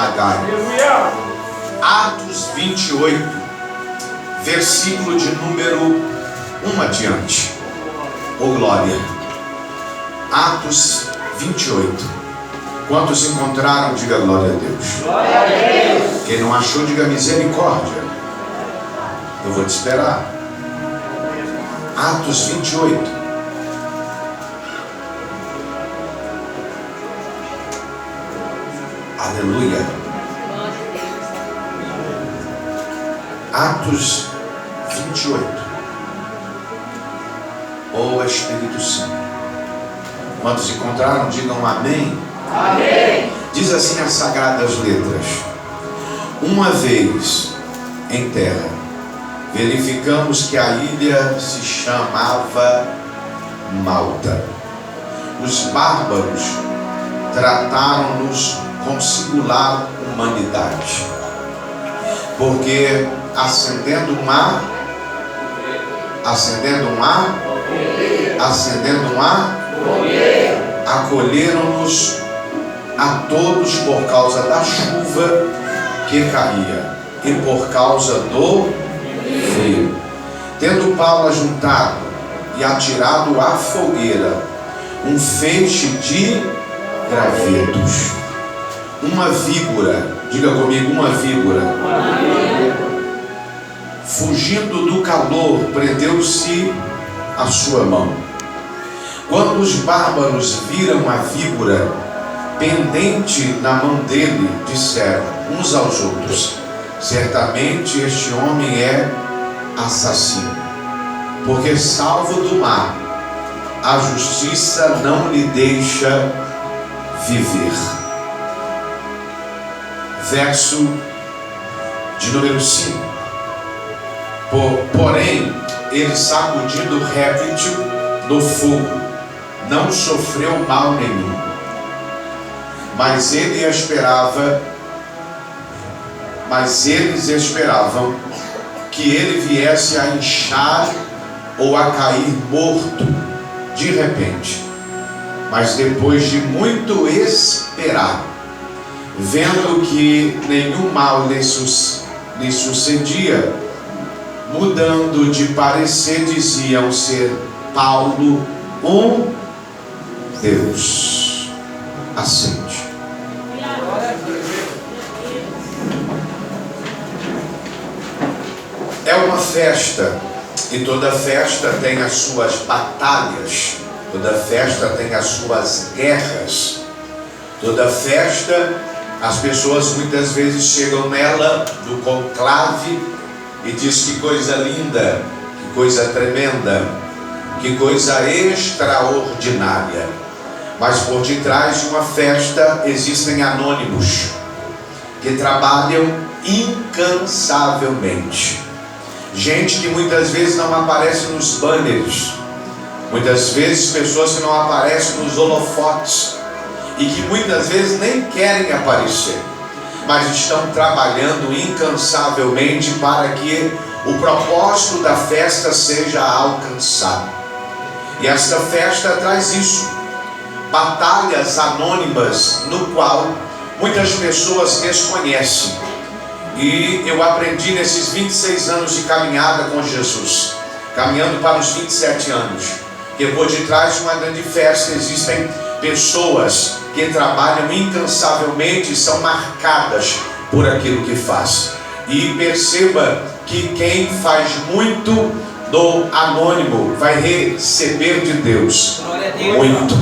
Nagai. Atos 28, versículo de número 1 adiante. Oh glória. Atos 28. Quantos encontraram, diga glória a Deus. Glória a Deus. Quem não achou, diga misericórdia. Eu vou te esperar. Atos 28. Aleluia. Atos 28. Oh Espírito Santo. Quantos encontraram, digam amém. Amém. Diz assim as sagradas letras: uma vez em terra, verificamos que a ilha se chamava Malta. Os bárbaros trataram-nos com singular humanidade, porque acendendo um ar, acolheram-nos a todos por causa da chuva que caía e por causa do frio. Tendo Paulo ajuntado e atirado à fogueira um feixe de gravetos, uma víbora, diga comigo, uma víbora, fugindo do calor, prendeu-se a sua mão. Quando os bárbaros viram a víbora pendente na mão dele, disseram uns aos outros: certamente este homem é assassino, porque salvo do mar, a justiça não lhe deixa viver. Verso de número 5. Porém, ele, sacudindo o réptil no fogo, não sofreu mal nenhum. Mas eles esperavam que ele viesse a inchar ou a cair morto de repente. Mas depois de muito esperar, vendo que nenhum mal lhe sucedia, mudando de parecer, diziam ser Paulo um Deus. Assente. É uma festa, e toda festa tem as suas batalhas, toda festa tem as suas guerras, toda festa, as pessoas muitas vezes chegam nela, no conclave, e diz: que coisa linda, que coisa tremenda, que coisa extraordinária. Mas por detrás de uma festa existem anônimos que trabalham incansavelmente. Gente que muitas vezes não aparece nos banners, muitas vezes pessoas que não aparecem nos holofotes e que muitas vezes nem querem aparecer, mas estão trabalhando incansavelmente para que o propósito da festa seja alcançado. E esta festa traz isso, batalhas anônimas, no qual muitas pessoas desconhecem. E eu aprendi nesses 26 anos de caminhada com Jesus, caminhando para os 27 anos, que por detrás de uma grande festa existem pessoas que trabalham incansavelmente e são marcadas por aquilo que faz. E perceba que quem faz muito do anônimo vai receber de Deus muito.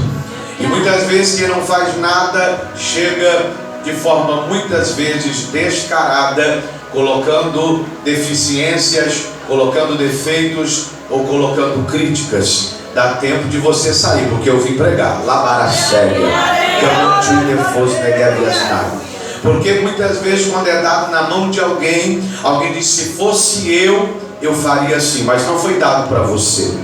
E muitas vezes quem não faz nada chega de forma muitas vezes descarada, colocando deficiências, colocando defeitos ou colocando críticas. Dá tempo de você sair, porque eu vim pregar. Porque muitas vezes quando é dado na mão de alguém, alguém diz: se fosse eu faria assim, mas não foi dado para você.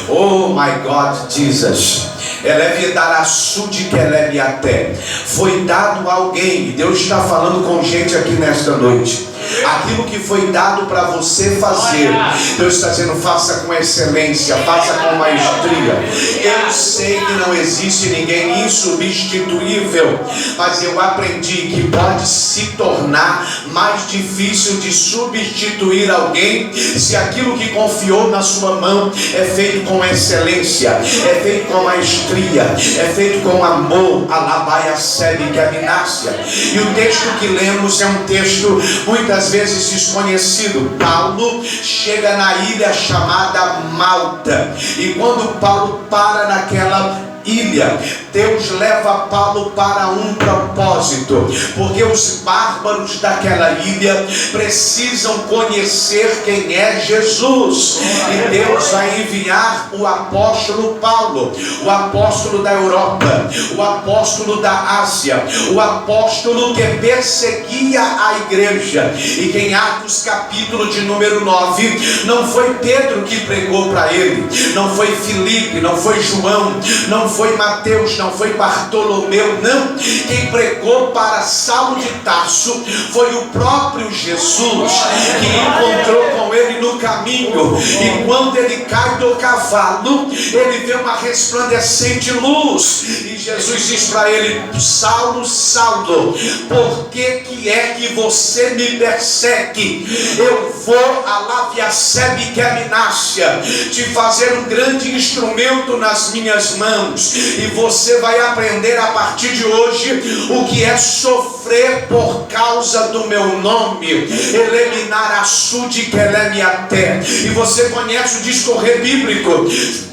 Oh my God, Jesus. Eleve darassu de que eleve até. Foi dado a alguém, e Deus está falando com gente aqui nesta noite. Aquilo que foi dado para você fazer, Deus está dizendo: faça com excelência, faça com maestria. Eu sei que não existe ninguém insubstituível, mas eu aprendi que pode se tornar mais difícil de substituir alguém se aquilo que confiou na sua mão é feito com excelência, é feito com maestria, é feito com amor. Alabaia sebe que abinácia. E o texto que lemos é um texto muitas vezes desconhecido. Paulo chega na ilha chamada Malta, e quando Paulo para naquela ilha, Deus leva Paulo para um propósito, porque os bárbaros daquela ilha precisam conhecer quem é Jesus, e Deus vai enviar o apóstolo Paulo, o apóstolo da Europa, o apóstolo da Ásia, o apóstolo que perseguia a igreja. E que em Atos capítulo de número 9, não foi Pedro que pregou para ele, não foi Filipe, não foi João, não foi Mateus, não foi Bartolomeu, não. Quem pregou para Saulo de Tarso foi o próprio Jesus, que encontrou com ele no caminho, e quando ele cai do cavalo, ele vê uma resplandecente luz, e Jesus diz para ele: Saulo, Saulo, por que é que você me persegue? Eu vou a Laviacebe que é Minácia te fazer um grande instrumento nas minhas mãos, e você vai aprender a partir de hoje o que é sofrer por causa do meu nome. Eliminar a sude que até. E você conhece o discorrer bíblico.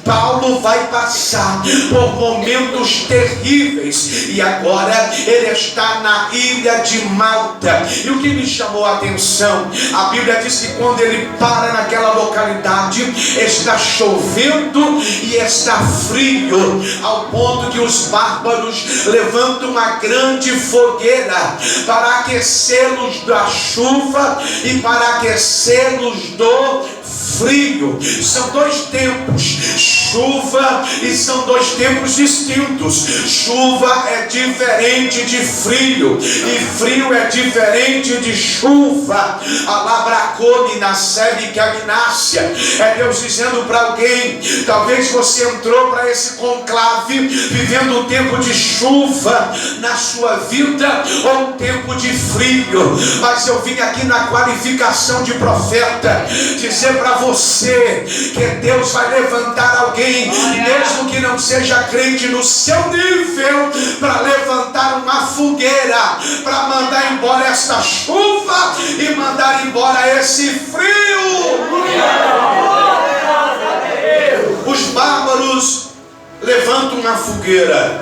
Paulo vai passar por momentos terríveis, e agora ele está na ilha de Malta. E o que me chamou a atenção, a Bíblia diz que quando ele para naquela localidade, está chovendo e está frio, ao ponto que os bárbaros levantam uma grande fogueira para aquecê-los da chuva e para aquecê-los do frio. São dois tempos, chuva, e são dois tempos distintos. Chuva é diferente de frio, e frio é diferente de chuva. Alabracone na sebe que abinácia. É Deus dizendo para alguém: talvez você entrou para esse conclave vivendo um tempo de chuva na sua vida, ou um tempo de frio, mas eu vim aqui na qualificação de profeta dizer para você que Deus vai levantar alguém, mesmo que não seja crente no seu nível, para levantar uma fogueira, para mandar embora esta chuva e mandar embora esse frio. Os bárbaros levantam uma fogueira,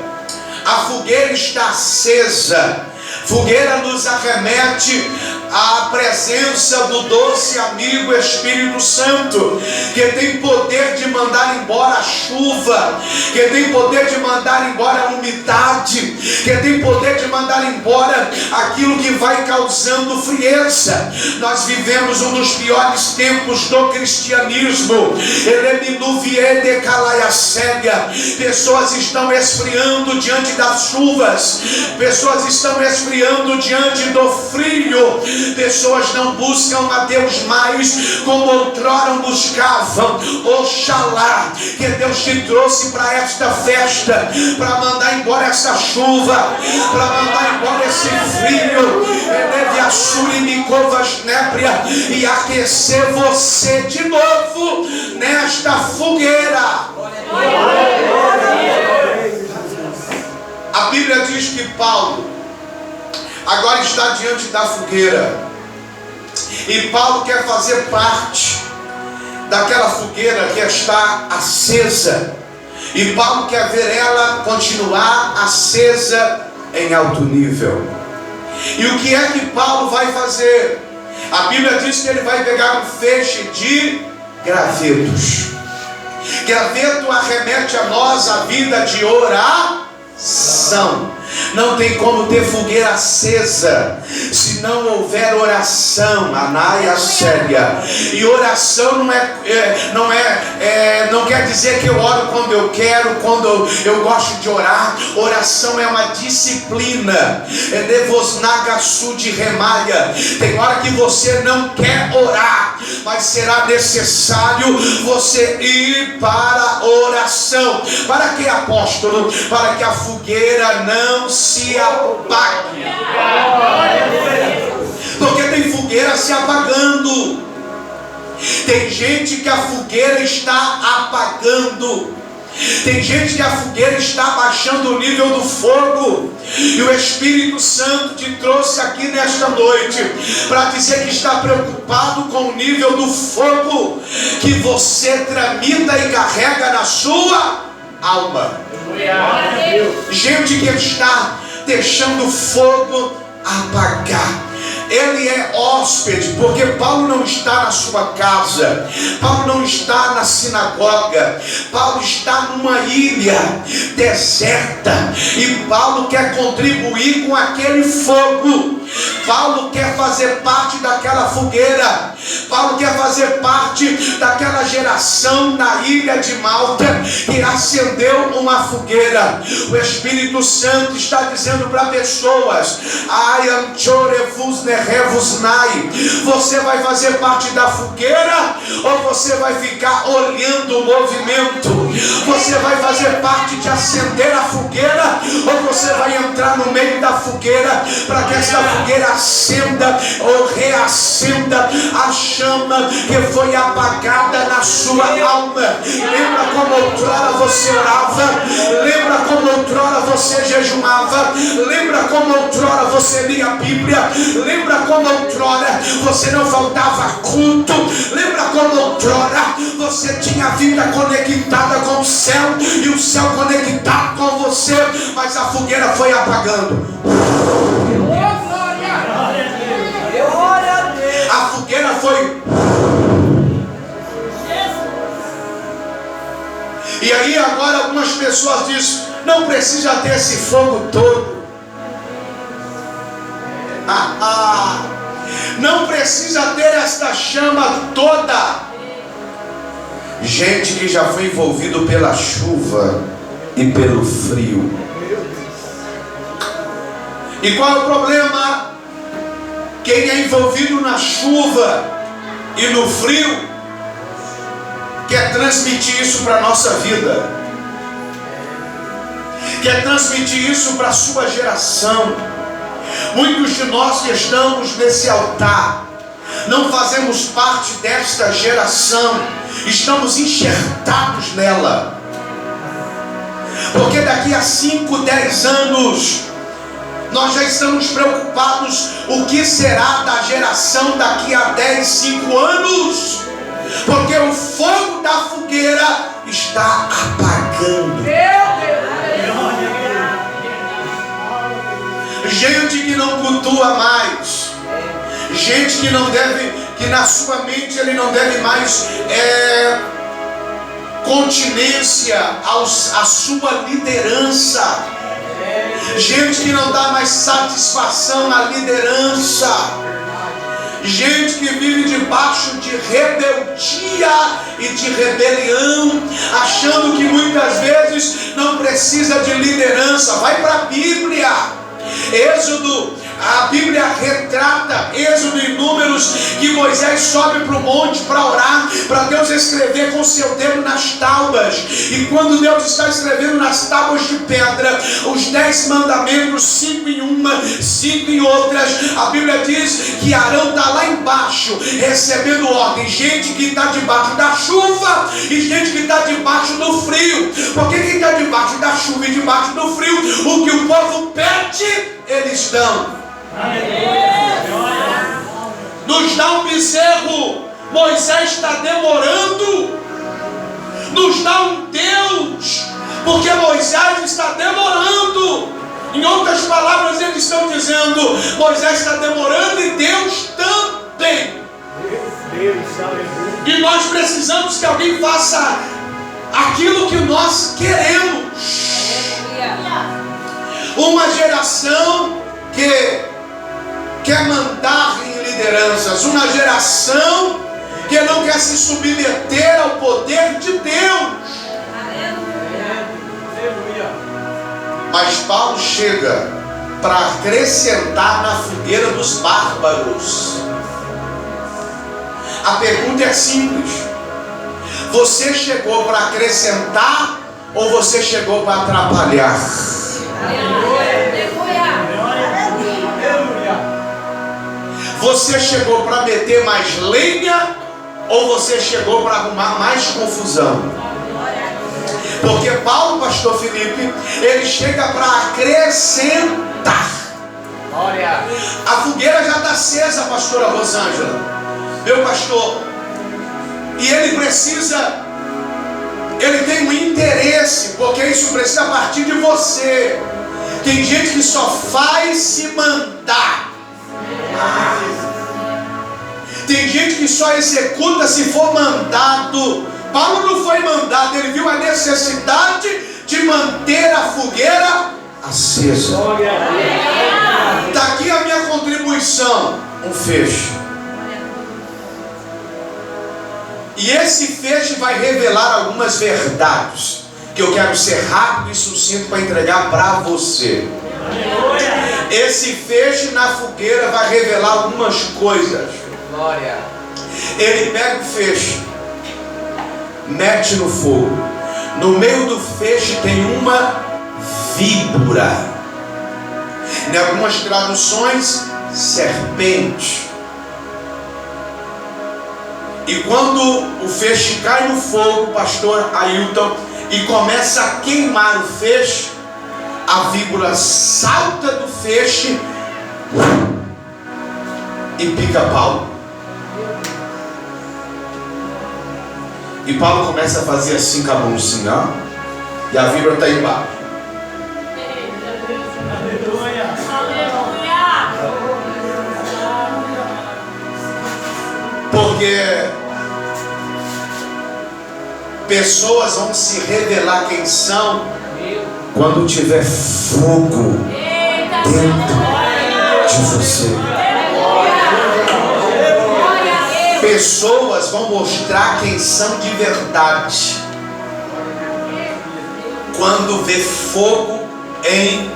a fogueira está acesa. Fogueira nos arremete à presença do doce amigo Espírito Santo, que tem poder de mandar embora a chuva, que tem poder de mandar embora a umidade, que tem poder de mandar embora aquilo que vai causando frieza. Nós vivemos um dos piores tempos do cristianismo. Pessoas estão esfriando diante das chuvas, pessoas estão esfriando diante do frio, pessoas não buscam a Deus mais como outrora buscavam. Oxalá que Deus te trouxe para esta festa, para mandar embora essa chuva, para mandar embora esse frio, e aquecer você de novo nesta fogueira. A Bíblia diz que Paulo agora está diante da fogueira, e Paulo quer fazer parte daquela fogueira que está acesa, e Paulo quer ver ela continuar acesa em alto nível. E o que é que Paulo vai fazer? A Bíblia diz que ele vai pegar um feixe de gravetos. Graveto arremete a nós a vida de oração. Não tem como ter fogueira acesa se não houver oração. Anaia séria. E oração não quer dizer que eu oro quando eu quero, quando eu gosto de orar. Oração é uma disciplina. É devosnagaçu de remaia. Tem hora que você não quer orar, mas será necessário você ir para a oração. Para que, apóstolo? Para que a fogueira não se apague. Porque tem fogueira se apagando. Tem gente que a fogueira está apagando. Tem gente que a fogueira está abaixando o nível do fogo. E o Espírito Santo te trouxe aqui nesta noite para dizer que está preocupado com o nível do fogo que você tramita e carrega na sua alma. Gente que está deixando o fogo apagar. Ele é hóspede, porque Paulo não está na sua casa, Paulo não está na sinagoga, Paulo está numa ilha deserta, e Paulo quer contribuir com aquele fogo. Paulo quer fazer parte daquela fogueira. Paulo quer fazer parte daquela geração na ilha de Malta que acendeu uma fogueira. O Espírito Santo está dizendo para pessoas: você vai fazer parte da fogueira ou você vai ficar olhando o movimento? Você vai fazer parte de acender a fogueira ou você vai entrar no meio da fogueira para que essa fogueira acenda ou reacenda a chama que foi apagada na sua alma? Lembra como outrora você orava? Lembra como outrora você jejuava? Lembra como outrora você lia a Bíblia? Lembra como outrora você não faltava culto? Lembra como outrora você tinha a vida conectada com o céu e o céu conectado com você? Mas a fogueira foi apagando. A fogueira foi. E aí agora algumas pessoas dizem: não precisa ter esse fogo todo. Não precisa ter esta chama toda. Gente que já foi envolvido pela chuva e pelo frio. E qual é o problema? Quem é envolvido na chuva e no frio quer transmitir isso para a nossa vida, quer transmitir isso para a sua geração. Muitos de nós que estamos nesse altar não fazemos parte desta geração, estamos enxertados nela, porque daqui a 5, 10 anos nós já estamos preocupados o que será da geração daqui a 10, 5 anos, porque o fogo da fogueira está apagando. Gente que não cultua mais, gente que não deve, que na sua mente ele não deve mais continência à sua liderança, gente que não dá mais satisfação à liderança, gente que vive debaixo de rebeldia e de rebelião, achando que muitas vezes não precisa de liderança. Vai para a Bíblia, Êxodo, a Bíblia retrata, Êxodo e Números, que Moisés sobe para o monte para orar, para Deus escrever com seu dedo nas tábuas. E quando Deus está escrevendo nas tábuas de pedra os 10 mandamentos, 5 em uma, 5 em outras, a Bíblia diz que Arão está lá embaixo recebendo ordem. Gente que está debaixo da chuva e gente que está debaixo do frio. Porque quem está debaixo da chuva e debaixo do frio, o que o povo pede, eles dão. Nos dá um bezerro, Moisés está demorando. Nos dá um Deus, porque Moisés está demorando. Em outras palavras, eles estão dizendo: Moisés está demorando e Deus também. E nós precisamos que alguém faça aquilo que nós queremos. Uma geração geração que quer mandar em lideranças, uma geração que não quer se submeter ao poder de Deus. Mas Paulo chega para acrescentar na fogueira dos bárbaros. A pergunta é simples: você chegou para acrescentar ou você chegou para atrapalhar? Você chegou para meter mais lenha ou você chegou para arrumar mais confusão? Porque Paulo, pastor Felipe, ele chega para acrescentar. A fogueira já está acesa, pastora Rosângela, meu pastor, e ele tem um interesse, porque isso precisa partir de você. Tem gente que só faz se mandar. Tem gente que só executa se for mandado. Paulo não foi mandado, ele viu a necessidade de manter a fogueira acesa. Está aqui a minha contribuição, um feixe. E esse feixe vai revelar algumas verdades que eu quero ser rápido e sucinto para entregar para você. Esse feixe na fogueira vai revelar algumas coisas. Ele pega o feixe, mete no fogo. No meio do feixe tem uma víbora. Em algumas traduções, serpente. E quando o feixe cai no fogo, pastor Ailton, e começa a queimar o feixe, a víbora salta do feixe e pica Paulo. E Paulo começa a fazer assim com a mão, assim, ó, e a víbora está embaixo. Porque pessoas vão se revelar quem são quando tiver fogo dentro de você. Pessoas vão mostrar quem são de verdade quando vê fogo em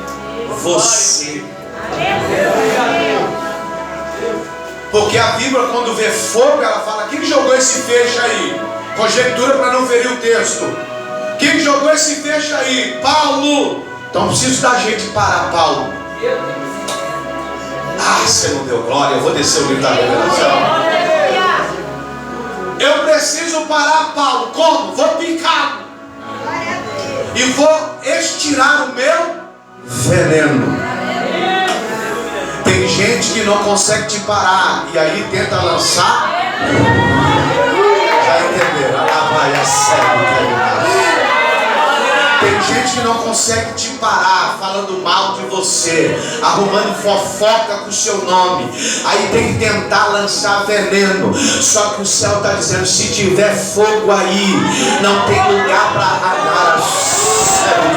você. Porque a víbora, quando vê fogo, ela fala: quem jogou esse feixe aí? Conjectura para não ferir o texto. Quem jogou esse feixe aí? Paulo. Então preciso da gente parar Paulo. Ah, você não deu glória. Eu vou descer o livro da revelação. Eu preciso parar Paulo. Como? Vou picar e vou estirar o meu veneno. Tem gente que não consegue te parar e aí tenta lançar. Já entenderam? Lá vai a sério. Tem gente que não consegue te parar falando mal de você, arrumando fofoca com o seu nome. Aí tem que tentar lançar veneno. Só que o céu está dizendo: se tiver fogo aí, não tem lugar para arranhar a sério.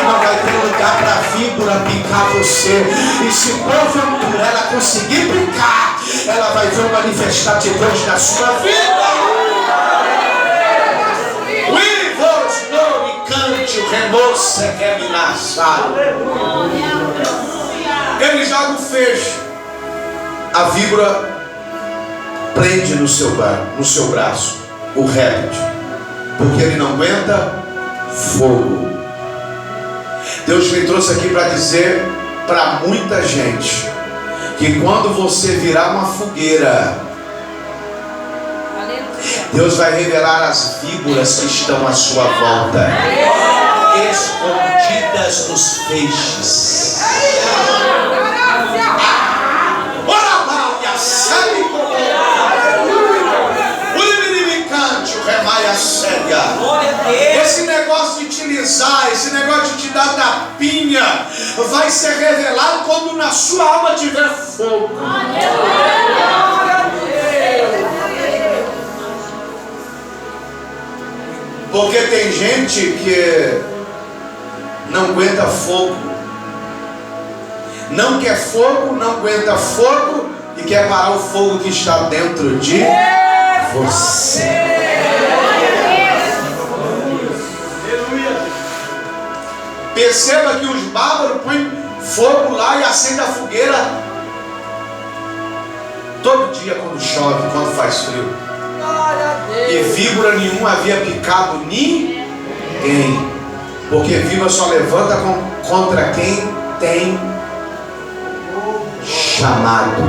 Não vai ter lugar para a víbora picar você. E se porventura ela conseguir picar, ela vai ver o manifestar de Deus na sua vida. Ele joga o feixe. A víbora prende no seu braço o réptil, porque ele não aguenta fogo. Deus me trouxe aqui para dizer para muita gente que quando você virar uma fogueira, Deus vai revelar as víboras que estão à sua volta, escondidas nos feixes. Esse negócio de utilizar, esse negócio de te dar tapinha, vai ser revelado quando na sua alma tiver fogo. Porque tem gente que não aguenta fogo. Não quer fogo, não aguenta fogo e quer parar o fogo que está dentro de você. Perceba que os bárbaros põem fogo lá e acendem a fogueira todo dia quando chove, quando faz frio. E víbora nenhuma havia picado ninguém. Porque víbora só levanta contra quem tem chamado.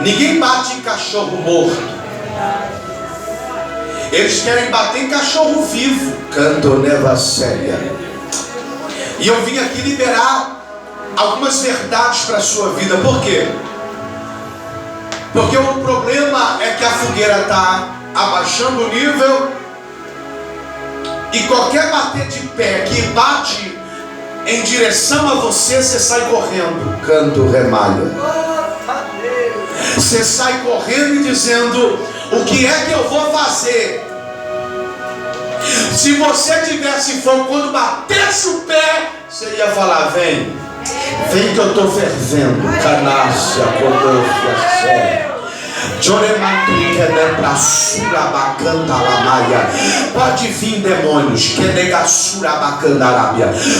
Ninguém bate em cachorro morto. Eles querem bater em cachorro vivo. Canto neva séria. E eu vim aqui liberar algumas verdades para a sua vida. Por quê? Porque o problema é que a fogueira está abaixando o nível. E qualquer bater de pé que bate em direção a você, você sai correndo. Canto remalha. Você sai correndo e dizendo: o que é que eu vou fazer? Se você tivesse fogo, quando batesse o pé, você ia falar: vem que eu estou fervendo. Canácia, codofia, sé. Pode vir demônios,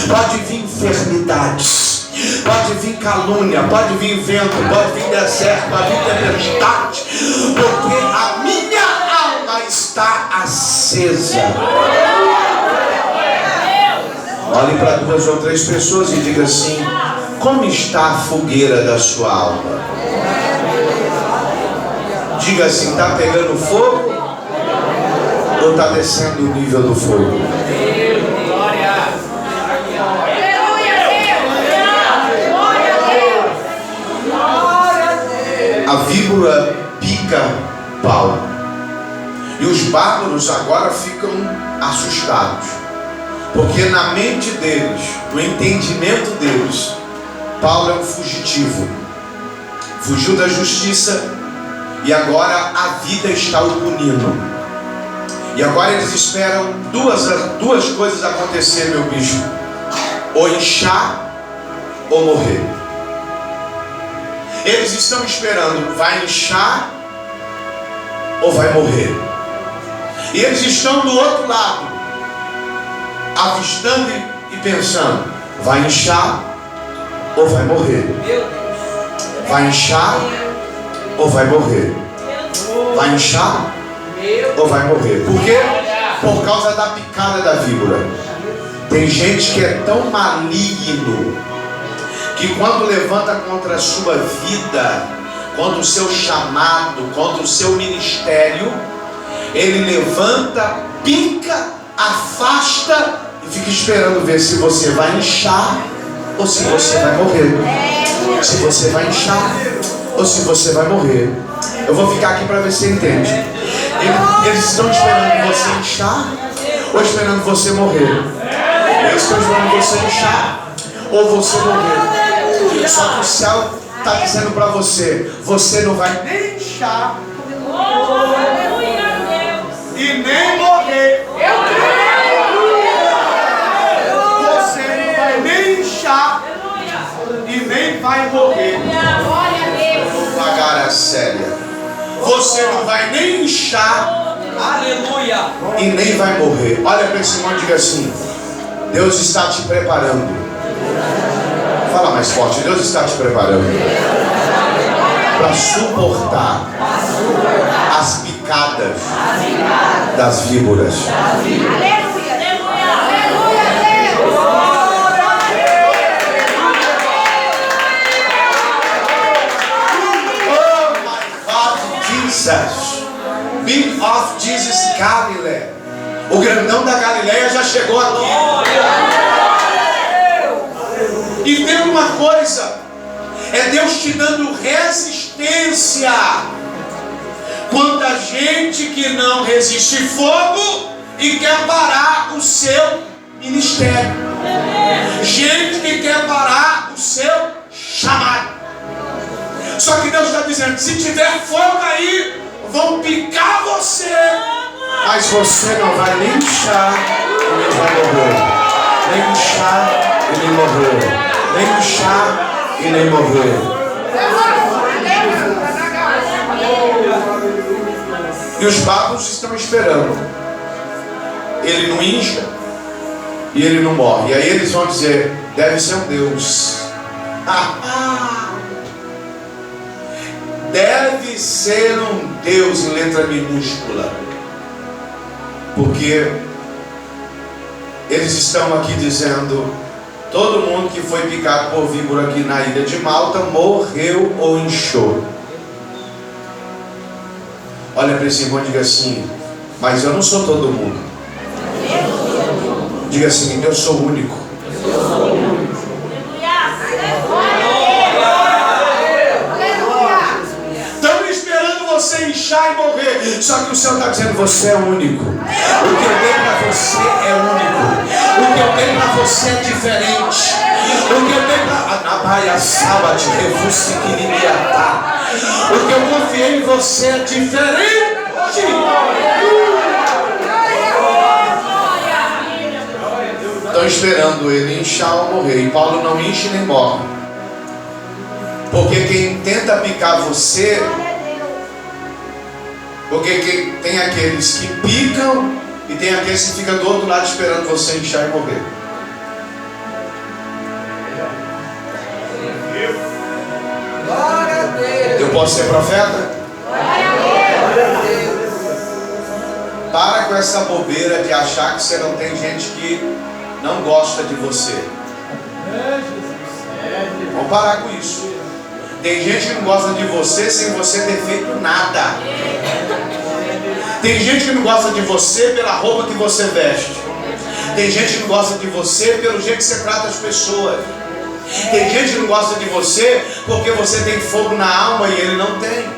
pode vir enfermidades, pode vir calúnia, pode vir vento, pode vir deserto, pode vir tempestade, porque a minha alma está acesa. Olhe para 2 ou 3 pessoas e diga assim: como está a fogueira da sua alma? Diga assim: está pegando fogo ou está descendo o nível do fogo? A víbora pica pau. E os bárbaros agora ficam assustados. Porque na mente deles, no entendimento deles, Paulo é um fugitivo. Fugiu da justiça e agora a vida está o punindo. E agora eles esperam duas coisas acontecer, meu bispo: ou inchar ou morrer. Eles estão esperando: vai inchar ou vai morrer. E eles estão do outro lado, avistando e pensando: vai inchar ou vai morrer? Vai inchar ou vai morrer? Vai inchar ou vai morrer? Por quê? Por causa da picada da víbora. Tem gente que é tão maligno que quando levanta contra a sua vida, contra o seu chamado, contra o seu ministério, ele levanta, pica, afasta e fica esperando ver se você vai inchar ou se você vai morrer. Se você vai inchar ou se você vai morrer. Eu vou ficar aqui para ver se você entende. Eles estão esperando você inchar ou esperando você morrer? Eles estão esperando você inchar ou você morrer. Só que o céu está dizendo para você: você não vai nem inchar e nem morrer. Você não vai nem inchar e nem vai morrer. Vou pagar a séria. Você não vai nem inchar, aleluia, e nem vai morrer. Olha para esse irmão e diga assim: Deus está te preparando. Fala mais forte: Deus está te preparando para suportar as picadas das víboras. Big of Jesus Galilee. O grandão da Galileia já chegou aqui. E tem uma coisa: é Deus te dando resistência. Quanta gente que não resiste fogo e quer parar o seu ministério. Gente que quer parar o seu chamado. Só que Deus está dizendo: se tiver fogo aí, vão picar você, mas você não vai nem inchar e nem vai morrer. Nem inchar e nem morrer. Nem inchar e nem morrer. E os bárbaros estão esperando. Ele não incha e ele não morre. E aí eles vão dizer: deve ser um Deus. Deve ser um Deus em letra minúscula. Porque eles estão aqui dizendo: todo mundo que foi picado por víbora aqui na ilha de Malta morreu ou inchou. Olha para esse irmão e diga assim: mas eu não sou todo mundo. Diga assim: eu sou único. Estão esperando você inchar e morrer. Só que o Senhor está dizendo: você é único. O que eu tenho para você é único. O que eu tenho para você é diferente. O que eu tenho para Anabaia Sábado, Refusi Quirimiatá. O que eu confiei em você é diferente. Estão esperando ele inchar ou morrer. E Paulo não incha nem morre. Porque quem tenta picar você, porque tem aqueles que picam e tem aqueles que ficam do outro lado esperando você inchar e morrer. Eu posso ser profeta? Para com essa bobeira de achar que você não tem gente que não gosta de você. Vamos parar com isso. Tem gente que não gosta de você sem você ter feito nada. Tem gente que não gosta de você pela roupa que você veste. Tem gente que não gosta de você pelo jeito que você trata as pessoas. Tem gente que não gosta de você porque você tem fogo na alma e ele não tem.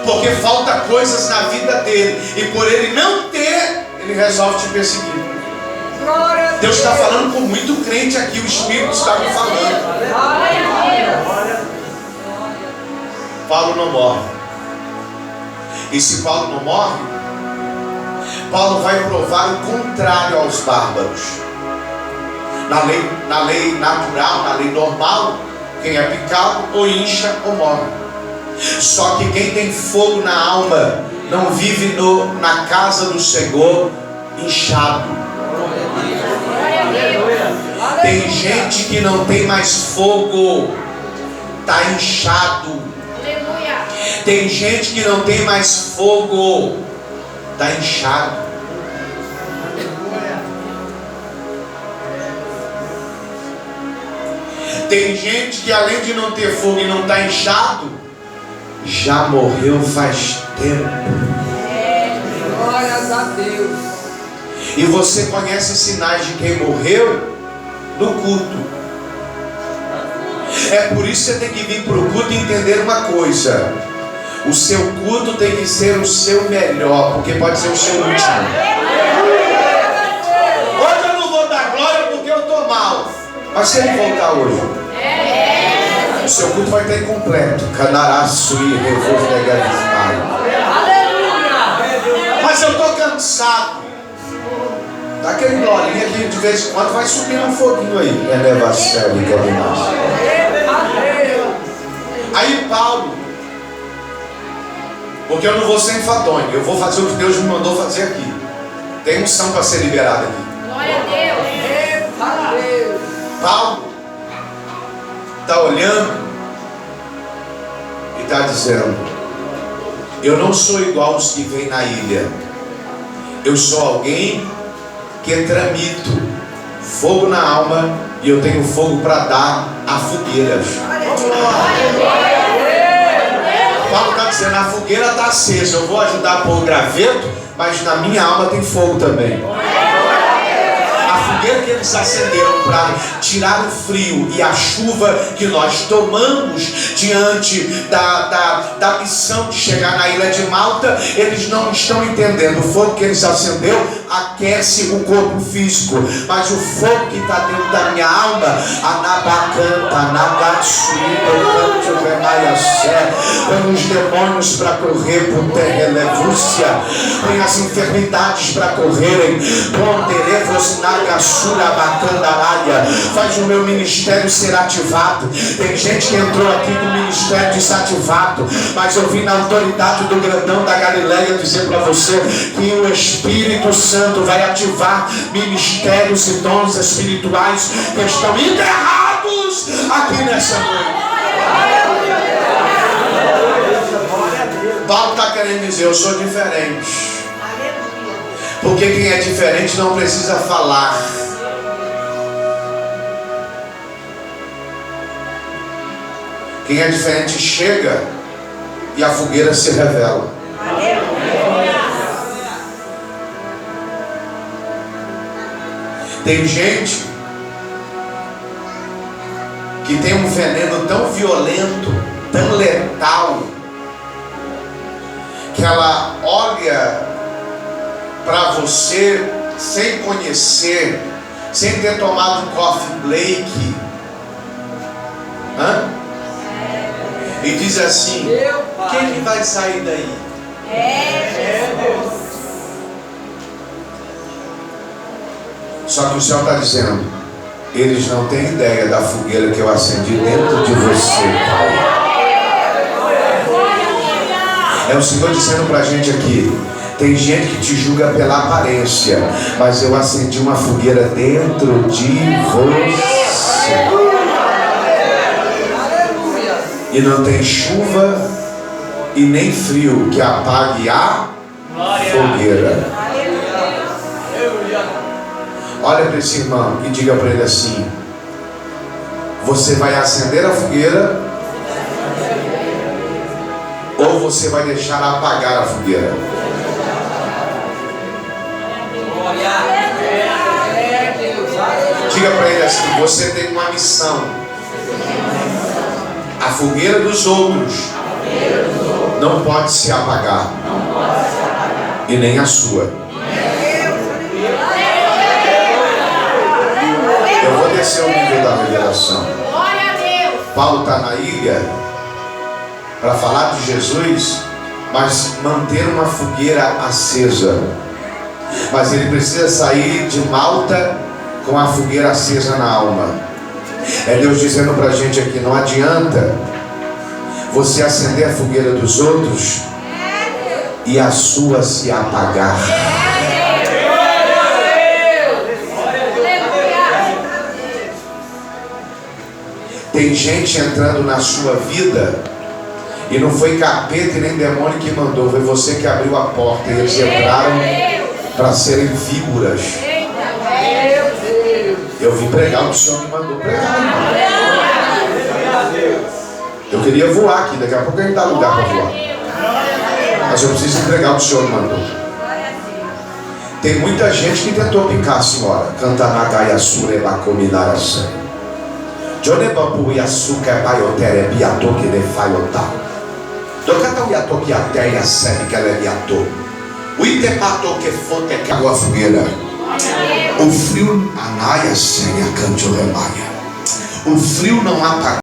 Porque falta coisas na vida dele. E por ele não ter, ele resolve te perseguir. Deus está falando com muito crente aqui. O Espírito está me falando. Paulo não morre. E se Paulo não morre, Paulo vai provar o contrário aos bárbaros. Na lei natural, na lei normal, quem é picado ou incha ou morre. Só que quem tem fogo na alma não vive na casa do Senhor inchado. Tem gente que não tem mais fogo, está inchado. Tem gente que não tem mais fogo, está inchado. Tem gente que além de não ter fogo e não está inchado, já morreu faz tempo. Glórias a Deus. E você conhece sinais de quem morreu no culto. É por isso que você tem que vir para o culto e entender uma coisa: o seu culto tem que ser o seu melhor, porque pode ser o seu último. Hoje eu não vou dar glória porque eu estou mal, mas se ele voltar hoje, o seu culto vai estar incompleto. Canaraço e revolto mas eu estou cansado. Dá aquele glorinha que de vez em quando vai subir um foguinho aí. Eleva a sério e caminhar. Aí Paulo, porque eu não vou ser enfadonho, eu vou fazer o que Deus me mandou fazer aqui. Tem unção para ser liberada aqui. Glória a Deus. Paulo está olhando e está dizendo: eu não sou igual aos que vêm na ilha. Eu sou alguém que tramito fogo na alma e eu tenho fogo para dar a fogueiras. Paulo está dizendo: a fogueira está acesa, eu vou ajudar a pôr o graveto, mas na minha alma tem fogo também. A fogueira que eles acenderam para tirar o frio e a chuva que nós tomamos diante da missão de chegar na ilha de Malta, eles não estão entendendo. O fogo que eles acenderam aquece o corpo físico, mas o fogo que está dentro da minha alma, Põe os demônios para correr por terrelevúcia. Põe as enfermidades para correrem. Ponderevos nagassura bacandaraia. Faz o meu ministério ser ativado. Tem gente que entrou aqui com o ministério desativado, mas eu vim na autoridade do grandão da Galileia dizer para você que o Espírito Santo vai ativar ministérios e dons espirituais que estão enterrados aqui nessa noite. Paulo está querendo dizer, eu sou diferente. Porque quem é diferente não precisa falar. Quem é diferente chega e a fogueira se revela. Tem gente que tem um veneno tão violento, tão letal, que ela olha para você sem conhecer, sem ter tomado um coffee break, e diz assim: quem que vai sair daí? Só que o céu está dizendo, eles não têm ideia da fogueira que eu acendi dentro de você, Paulo. É o Senhor dizendo para a gente aqui, tem gente que te julga pela aparência, mas eu acendi uma fogueira dentro de você. E não tem chuva e nem frio que apague a fogueira. Olha para esse irmão e diga para ele assim: você vai acender a fogueira ou você vai deixar apagar a fogueira? Diga para ele assim: você tem uma missão. A fogueira dos outros não pode se apagar, e nem a sua. Eu vou descer o nível da revelação. Paulo está na ilha para falar de Jesus, mas manter uma fogueira acesa. Mas ele precisa sair de Malta com a fogueira acesa na alma. É Deus dizendo para a gente aqui: não adianta você acender a fogueira dos outros e a sua se apagar. Tem gente entrando na sua vida e não foi capeta e nem demônio que mandou, foi você que abriu a porta, e eles entraram para serem figuras. Eu vim pregar o que o Senhor me mandou pregar, irmão. Eu queria voar aqui, daqui a pouco a gente dá lugar para voar, mas eu preciso entregar o que o Senhor me mandou. Tem muita gente que tentou picar a senhora. Canta na gaia sura ela cominar a sangue. Jonebabu e açúcar baiotere biato que le faiota. Tocata o iato que até e a sebe que ela é biato. O itepato que fote que água fogueira. O frio anaia senha canto lemaia. O frio não apaga.